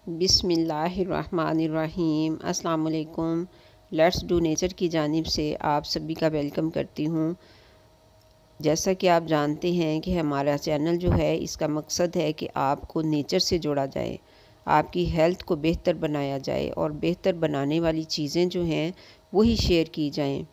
बिस्मिल्लाहिर्रहमानिर्रहीम। अस्सलाम वालेकुम। लेट्स डू नेचर की जानिब से आप सभी का वेलकम करती हूँ। जैसा कि आप जानते हैं कि हमारा चैनल जो है इसका मकसद है कि आपको नेचर से जोड़ा जाए, आपकी हेल्थ को बेहतर बनाया जाए और बेहतर बनाने वाली चीज़ें जो हैं वही शेयर की जाएं।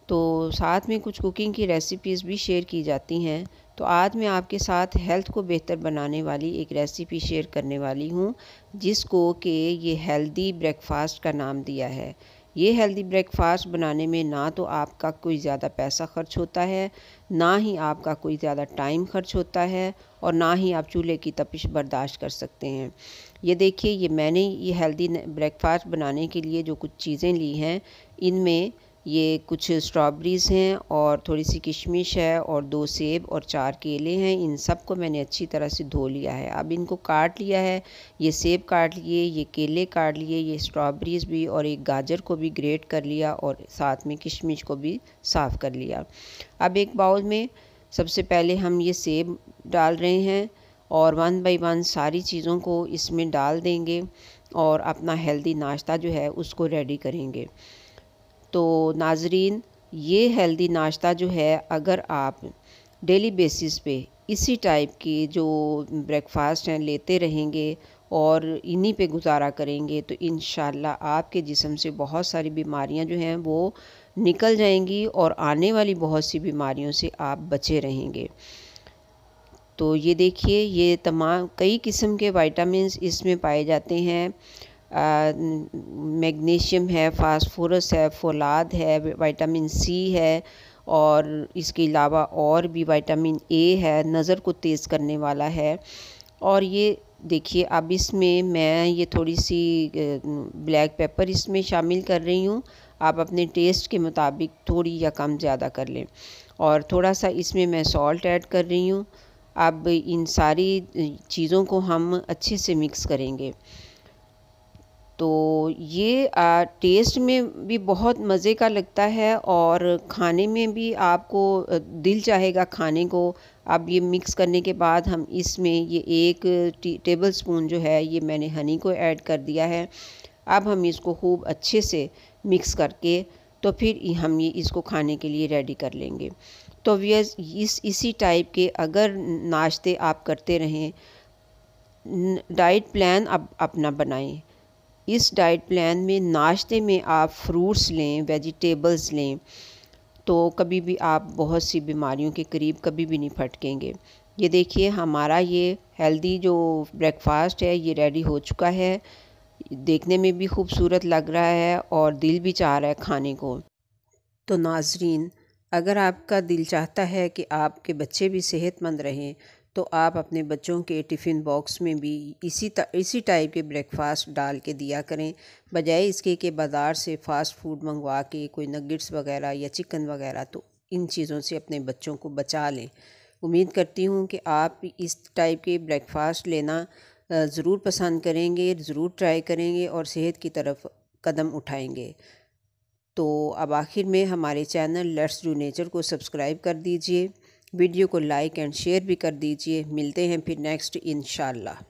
तो साथ में कुछ कुकिंग की रेसिपीज़ भी शेयर की जाती हैं। तो आज मैं आपके साथ हेल्थ को बेहतर बनाने वाली एक रेसिपी शेयर करने वाली हूँ, जिसको कि ये हेल्दी ब्रेकफास्ट का नाम दिया है। ये हेल्दी ब्रेकफास्ट बनाने में ना तो आपका कोई ज़्यादा पैसा ख़र्च होता है, ना ही आपका कोई ज़्यादा टाइम ख़र्च होता है और ना ही आप चूल्हे की तपिश बर्दाश्त कर सकते हैं। ये देखिए, मैंने ये हेल्दी ब्रेकफास्ट बनाने के लिए जो कुछ चीज़ें ली हैं, इनमें ये कुछ स्ट्रॉबेरीज़ हैं और थोड़ी सी किशमिश है और 2 सेब और 4 केले हैं। इन सब को मैंने अच्छी तरह से धो लिया है। अब इनको काट लिया है। ये सेब काट लिए, ये केले काट लिए, ये स्ट्रॉबेरीज़ भी और एक गाजर को भी ग्रेट कर लिया और साथ में किशमिश को भी साफ़ कर लिया। अब एक बाउल में सबसे पहले हम ये सेब डाल रहे हैं और 1 बाय 1 सारी चीज़ों को इसमें डाल देंगे और अपना हेल्दी नाश्ता जो है उसको रेडी करेंगे। तो नाज़रीन, ये हेल्दी नाश्ता जो है, अगर आप डेली बेसिस पे इसी टाइप की जो ब्रेकफास्ट हैं लेते रहेंगे और इन्हीं पे गुजारा करेंगे तो इंशाल्लाह आपके जिस्म से बहुत सारी बीमारियां जो हैं वो निकल जाएंगी और आने वाली बहुत सी बीमारियों से आप बचे रहेंगे। तो ये देखिए, ये तमाम कई किस्म के विटामिन्स इसमें पाए जाते हैं। मैग्नीशियम है, फास्फोरस है, फोलाद है, विटामिन सी है और इसके अलावा और भी विटामिन ए है, नज़र को तेज़ करने वाला है। और ये देखिए, अब इसमें मैं ये थोड़ी सी ब्लैक पेपर इसमें शामिल कर रही हूँ। आप अपने टेस्ट के मुताबिक थोड़ी या कम ज़्यादा कर लें। और थोड़ा सा इसमें मैं सॉल्ट ऐड कर रही हूँ। अब इन सारी चीज़ों को हम अच्छे से मिक्स करेंगे। तो ये टेस्ट में भी बहुत मज़े का लगता है और खाने में भी आपको दिल चाहेगा खाने को। अब ये मिक्स करने के बाद हम इसमें ये 1 टेबल स्पून जो है ये मैंने हनी को ऐड कर दिया है। अब हम इसको खूब अच्छे से मिक्स करके तो फिर हम ये इसको खाने के लिए रेडी कर लेंगे। तो व्यूअर्स, इसी टाइप के अगर नाश्ते आप करते रहें, डाइट प्लान आप अपना बनाएं। इस डाइट प्लान में नाश्ते में आप फ्रूट्स लें, वेजिटेबल्स लें, तो कभी भी आप बहुत सी बीमारियों के करीब कभी भी नहीं फटकेंगे। ये देखिए, हमारा ये हेल्दी जो ब्रेकफास्ट है ये रेडी हो चुका है। देखने में भी खूबसूरत लग रहा है और दिल भी चाह रहा है खाने को। तो नाज़रीन, अगर आपका दिल चाहता है कि आपके बच्चे भी सेहतमंद रहें तो आप अपने बच्चों के टिफ़िन बॉक्स में भी इसी टाइप के ब्रेकफास्ट डाल के दिया करें, बजाय इसके कि बाज़ार से फ़ास्ट फूड मंगवा के कोई नगेट्स वगैरह या चिकन वगैरह। तो इन चीज़ों से अपने बच्चों को बचा लें। उम्मीद करती हूँ कि आप इस टाइप के ब्रेकफास्ट लेना ज़रूर पसंद करेंगे, ज़रूर ट्राई करेंगे और सेहत की तरफ कदम उठाएंगे। तो अब आखिर में हमारे चैनल लेट्स डू नेचर को सब्सक्राइब कर दीजिए, वीडियो को लाइक एंड शेयर भी कर दीजिए। मिलते हैं फिर नेक्स्ट इंशाल्लाह।